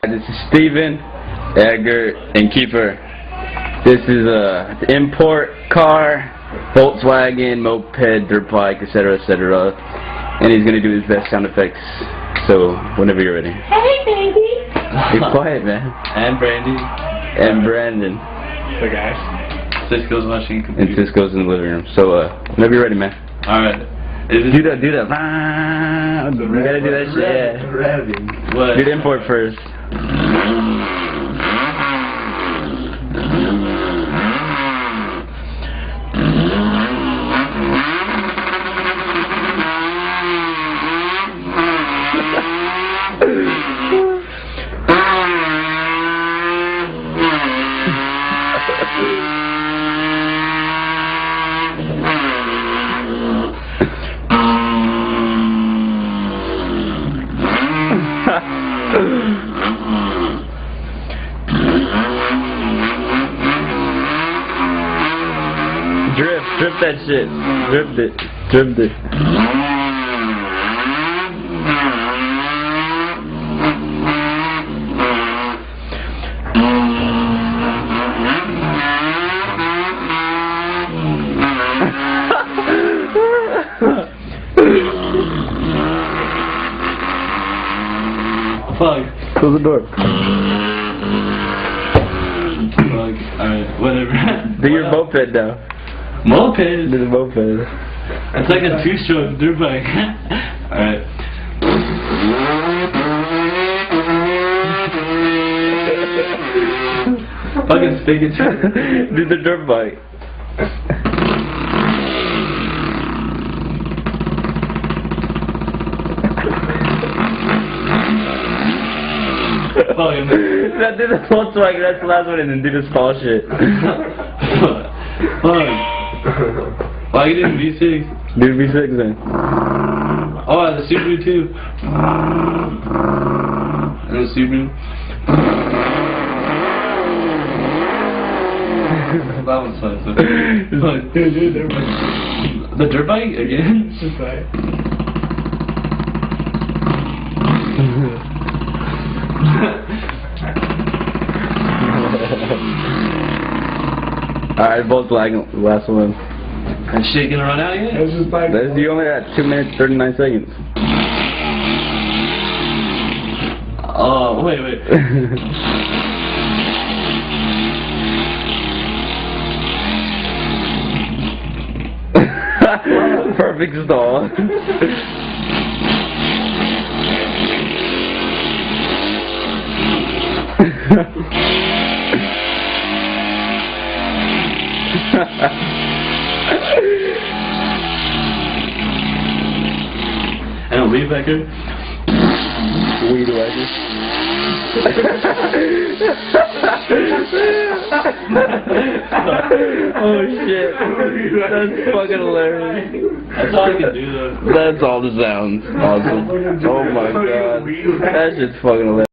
This is Steven, Edgar, and Kiefer. This is a import car, Volkswagen, moped, dirt bike, etc., etc. And he's gonna do his best sound effects. So whenever you're ready. Hey, baby. Be quiet, man. And Brandy. And Brandon. So guys, Cisco's watching computer. And Cisco's in the living room. So whenever you're ready, man. All right. Do that. You gotta do that shit. Yeah. What? Do the import first. Drip that shit. Dripped it. Dripped it. Fuck. Close the door. Fuck. Alright, whatever. Do your moped now. Moped? Do the moped. It's like a two-stroke dirt bike. Alright. Fucking stick it. Do the dirt bike. Now do the Volkswagen, that's the last one, and then do the small shit. Fuck. Why you didn't V6? Do V6 then. Oh, the Subaru too. And the Subaru. That one sucks. The dirt bike again? Just right. Alright, Volkswagen, last one. That shit gonna run out yet? You only got 2 minutes 39 seconds. Oh, wait. Perfect stall. And a weed whacker? Weed whacker. Oh shit. That's fucking hilarious. That's all I can do though. That's all the sounds. Awesome. Oh my god. That shit's fucking hilarious.